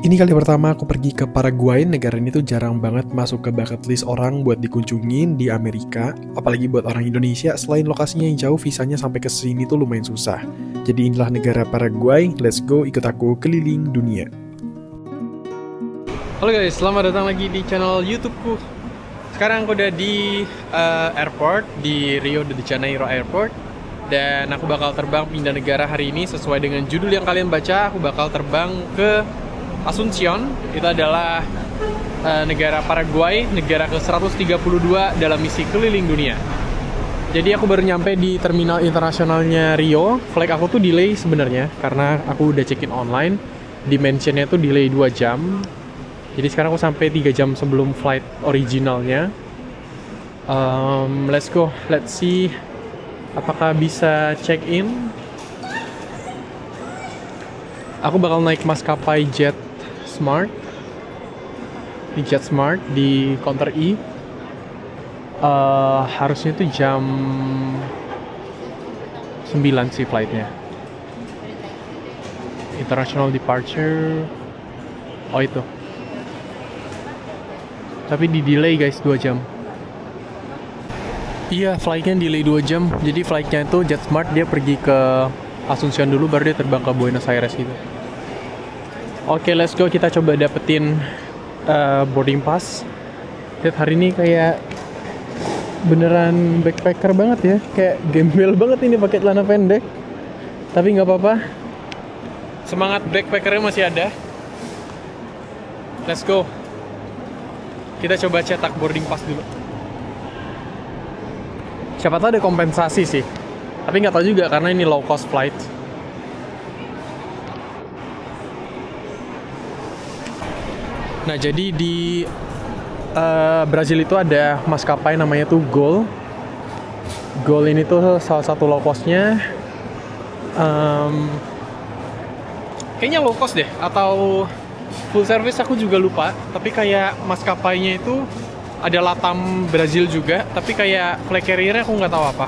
Ini kali pertama aku pergi ke Paraguay. Negara ini tuh jarang banget masuk ke bucket list orang buat dikunjungin di Amerika. Apalagi buat orang Indonesia, selain lokasinya yang jauh, visanya sampai ke sini tuh lumayan susah. Jadi inilah negara Paraguay, let's go ikut aku keliling dunia. Halo guys, selamat datang lagi di channel YouTubeku. Sekarang aku udah di airport, di Rio de Janeiro Airport. Dan aku bakal terbang pindah negara hari ini sesuai dengan judul yang kalian baca. Aku bakal terbang ke Asuncion. Itu adalah negara Paraguay, negara ke-132 dalam misi keliling dunia. Jadi aku baru nyampe di terminal internasionalnya Rio. Flight aku tuh delay sebenarnya karena aku udah check-in online. Dimensionnya tuh delay 2 jam. Jadi sekarang aku sampai 3 jam sebelum flight originalnya. Let's go, let's see apakah bisa check-in. Aku bakal naik maskapai Jet Smart. Di Jet Smart di counter E. Harusnya itu jam 9 sih flightnya. International departure. Oh itu. Tapi di delay guys 2 jam. Iya, flightnya delay 2 jam. Jadi flightnya itu Jet Smart, dia pergi ke Asuncion dulu, baru dia terbang ke Buenos Aires gitu. Oke, let's go. Kita coba dapetin boarding pass. Lihat hari ini kayak beneran backpacker banget ya. Kayak gembel banget ini pakai celana pendek. Tapi nggak apa-apa. Semangat backpackernya masih ada. Let's go. Kita coba cetak boarding pass dulu. Siapa tahu ada kompensasi sih. Tapi nggak tahu juga karena ini low cost flight. Nah, jadi di Brazil itu ada maskapai namanya tuh Gol. Gol ini tuh salah satu low costnya. Kayaknya low cost deh, atau full service aku juga lupa. Tapi kayak maskapainya itu ada Latam Brazil juga, tapi kayak flag carrier-nya aku nggak tahu apa.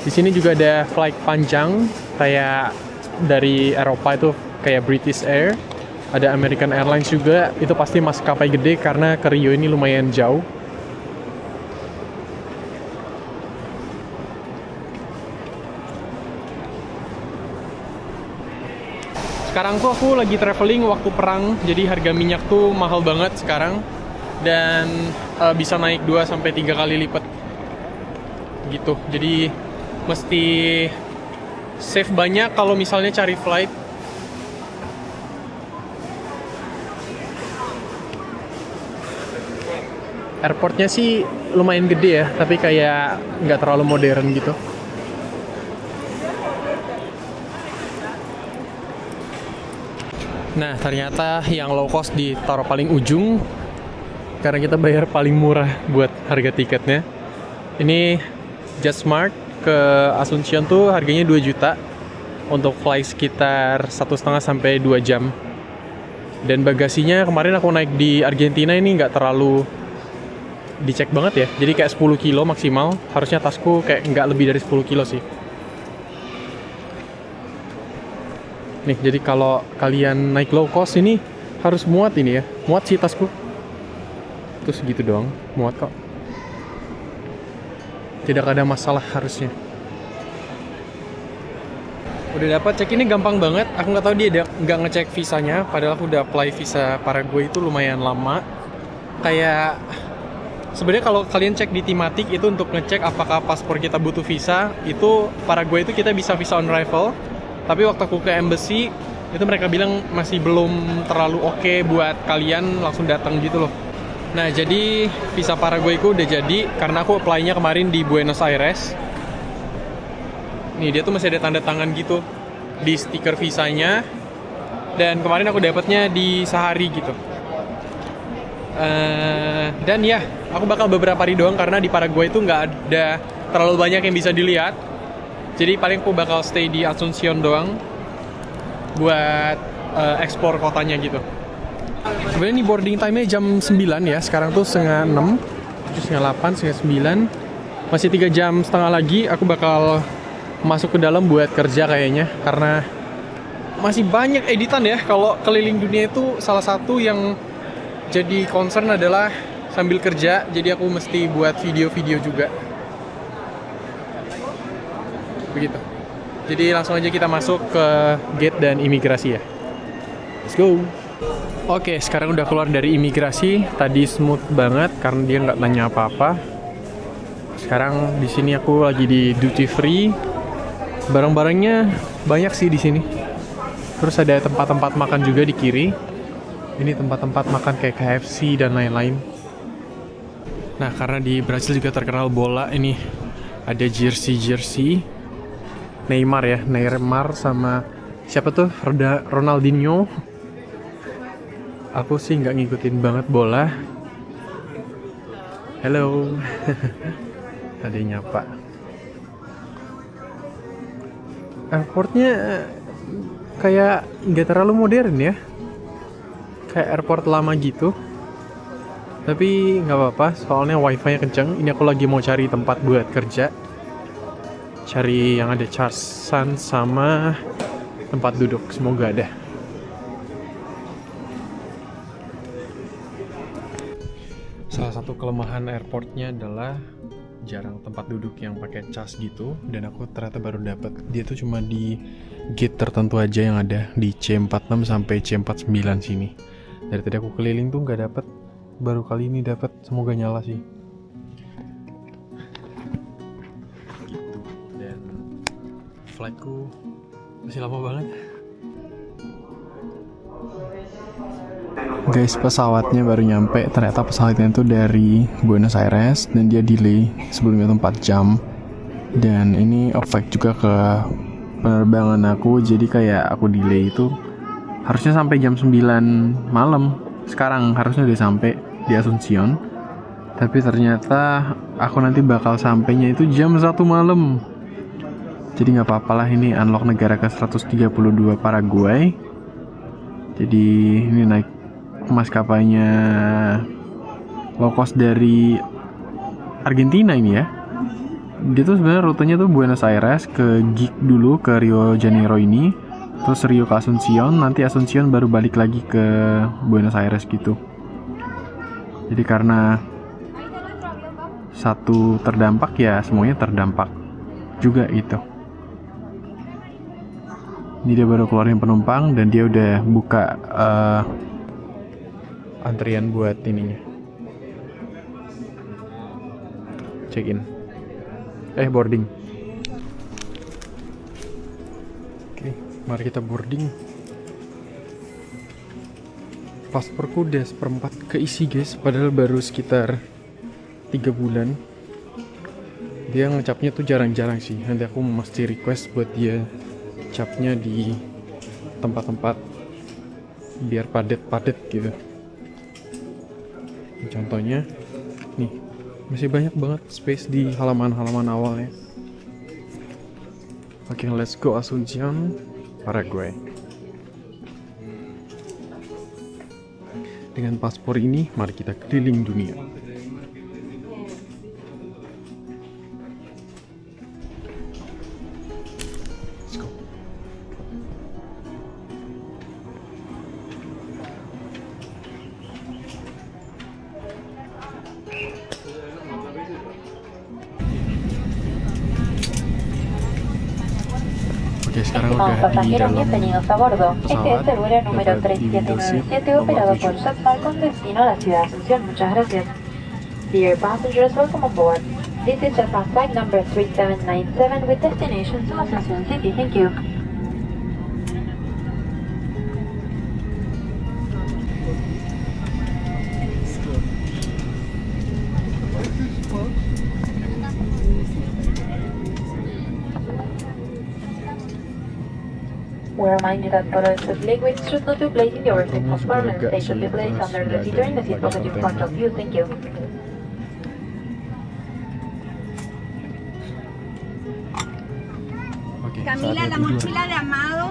Di sini juga ada flight panjang, kayak dari Eropa itu kayak British Air, ada American Airlines juga. Itu pasti maskapai gede karena ke Rio ini lumayan jauh. Sekarang tuh aku lagi traveling waktu perang, jadi harga minyak tuh mahal banget sekarang. Dan bisa naik 2-3 kali lipat gitu. Jadi mesti save banyak kalau misalnya cari flight. Airportnya sih lumayan gede ya, tapi kayak nggak terlalu modern gitu. Nah, ternyata yang low cost ditaruh paling ujung karena kita bayar paling murah buat harga tiketnya. Ini Jet Smart ke Asuncion tuh harganya 2 juta untuk flight sekitar 1,5 sampai 2 jam. Dan bagasinya kemarin aku naik di Argentina ini nggak terlalu dicek banget ya. Jadi kayak 10 kilo maksimal. Harusnya tasku kayak nggak lebih dari 10 kilo sih. Nih, jadi kalau kalian naik low cost ini harus muat ini ya. Muat sih tasku. Terus gitu doang, muat kok. Tidak ada masalah harusnya. Udah dapat check ini gampang banget. Aku nggak tahu dia nggak ngecek visanya. Padahal aku udah apply visa Paraguay itu lumayan lama. Kayak sebenarnya kalau kalian cek di Timatic itu untuk ngecek apakah paspor kita butuh visa, itu Paraguay itu kita bisa visa on arrival. Tapi waktu aku ke embassy, itu mereka bilang masih belum terlalu oke buat kalian langsung datang gitu loh. Nah, jadi visa Paraguayku udah jadi karena aku apply-nya kemarin di Buenos Aires. Nih, dia tuh masih ada tanda tangan gitu di stiker visanya. Dan kemarin aku dapetnya di sehari gitu. Dan ya, aku bakal beberapa hari doang karena di Paraguay itu nggak ada terlalu banyak yang bisa dilihat. Jadi paling aku bakal stay di Asuncion doang buat explore kotanya gitu. Sebenarnya ini boarding time-nya jam 9 ya. Sekarang tuh setengah 6, setengah 8, setengah 9. Masih 3 jam setengah lagi aku bakal masuk ke dalam buat kerja kayaknya, karena masih banyak editan ya. Kalau keliling dunia itu salah satu yang jadi concern adalah sambil kerja, jadi aku mesti buat video-video juga. Begitu. Jadi langsung aja kita masuk ke gate dan imigrasi ya. Let's go. Oke, sekarang udah keluar dari imigrasi. Tadi smooth banget karena dia nggak nanya apa-apa. Sekarang di sini aku lagi di duty free. Barang-barangnya banyak sih di sini. Terus ada tempat-tempat makan juga di kiri. Ini tempat-tempat makan kayak KFC dan lain-lain. Nah, karena di Brasil juga terkenal bola, ini ada jersey Neymar sama siapa tuh? Ronaldinho. Aku sih nggak ngikutin banget bola. Hello. Ada yang nyapa. Airportnya kayak nggak terlalu modern ya. Kayak airport lama gitu. Tapi nggak apa-apa, soalnya wifi-nya kenceng. Ini aku lagi mau cari tempat buat kerja. Cari yang ada chargean sama tempat duduk. Semoga ada. Salah satu kelemahan airportnya adalah jarang tempat duduk yang pakai cas gitu. Dan aku ternyata baru dapet. Dia tuh cuma di gate tertentu aja yang ada di C46 sampai C49 sini. Dari tadi aku keliling tuh nggak dapet. Baru kali ini dapet. Semoga nyala sih. Flightku masih lama banget. Guys, pesawatnya baru nyampe. Ternyata pesawatnya itu dari Buenos Aires dan dia delay sebelumnya 4 jam. Dan ini effect juga ke penerbangan aku. Jadi kayak aku delay itu harusnya sampai jam 9 malam. Sekarang harusnya udah sampai di Asuncion. Tapi ternyata aku nanti bakal sampainya itu jam 1 malam. Jadi nggak apa-apa lah, ini unlock negara ke 132 Paraguay. Jadi ini naik maskapainya low cost dari Argentina ini ya. Dia tuh sebenarnya rutenya tuh Buenos Aires ke Gig dulu ke Rio Janeiro ini, terus Rio ke Asuncion, nanti Asuncion baru balik lagi ke Buenos Aires gitu. Jadi karena satu terdampak ya semuanya terdampak juga gitu. Ini dia baru keluarin penumpang dan dia udah buka antrian buat ininya. Check in. Boarding. Oke, mari kita boarding. Pasporku udah 1/4 keisi guys, padahal baru sekitar 3 bulan. Dia ngecapnya tuh jarang-jarang sih. Nanti aku mesti request buat dia capnya di tempat-tempat biar padet-padet gitu. Contohnya nih, masih banyak banget space di halaman-halaman awalnya. Oke, let's go Asuncion, Paraguay. Dengan paspor ini, mari kita keliling dunia. Sekarang udah di dalam pesawat dapat di window seat nomor 7. con destino a la ciudad de Asunción. Muchas gracias. Dear passengers, welcome aboard. This is Japan flight number 3797 with destination to Asunción City. Thank you. We're reminded that bottles of liquids should not be placed in the overhead compartments. They should be placed under the seat or in the seat pocket in front of you. Thank you. Camila, la mochila de Amado.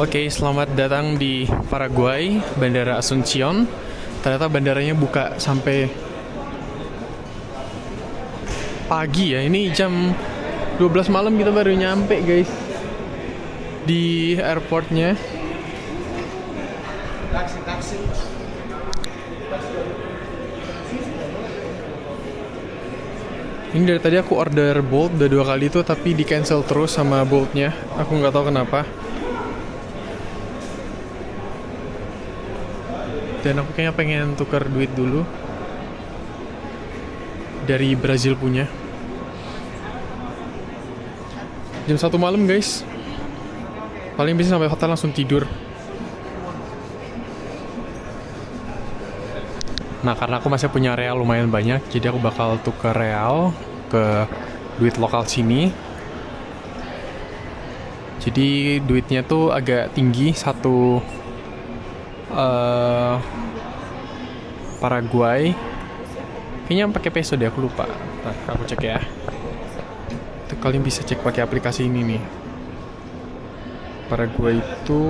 Oke, selamat datang di Paraguay, Bandara Asuncion. Ternyata bandaranya buka sampai pagi ya. Ini jam 12 malam kita baru nyampe, guys. Di airportnya. Ini dari tadi aku order Bolt udah 2 kali tuh, tapi di cancel terus sama Boltnya. Aku nggak tahu kenapa. Dan aku kayaknya pengen tukar duit dulu dari Brazil punya. Jam 1 malam, guys. Paling bisa sampai hotel langsung tidur. Nah, karena aku masih punya real lumayan banyak, jadi aku bakal tukar real ke duit lokal sini. Jadi duitnya tuh agak tinggi, satu Paraguay. Kayaknya pakai peso deh, aku lupa. Ntar aku cek ya. Tuh, kalian bisa cek pakai aplikasi ini nih. Paraguay itu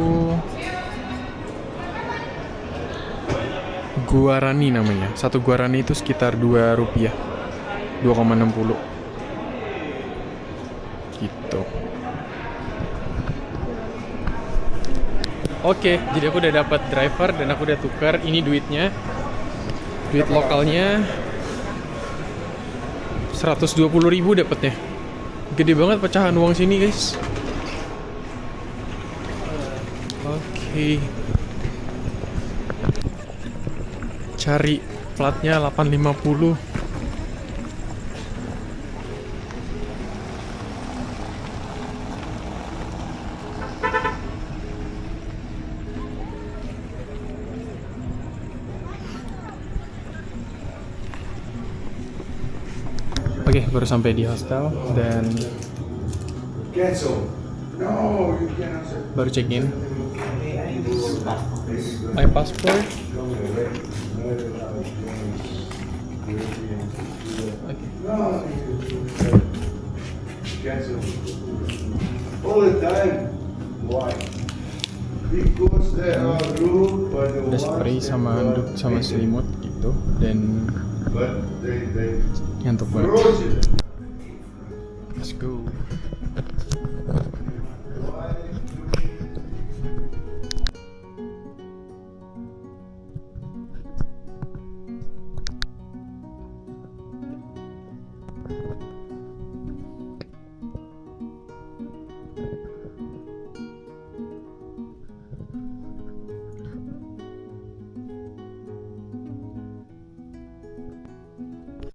Guarani namanya. Satu Guarani itu sekitar 2 rupiah. 2,60. Gitu. Oke, jadi aku udah dapat driver dan aku udah tukar. Ini duitnya. Duit lokalnya 120.000 dapatnya. Gede banget pecahan uang sini, guys. Oke. Cari platnya 850. Oke, baru sampai di hostel dan Cancel. No, you cannot. baru check in. My passport. Cancel. All the time. Why? Because they are rude by the Ada spray sama handuk sama selimut gitu dan but they ngantuk banget. frozen. Let's go.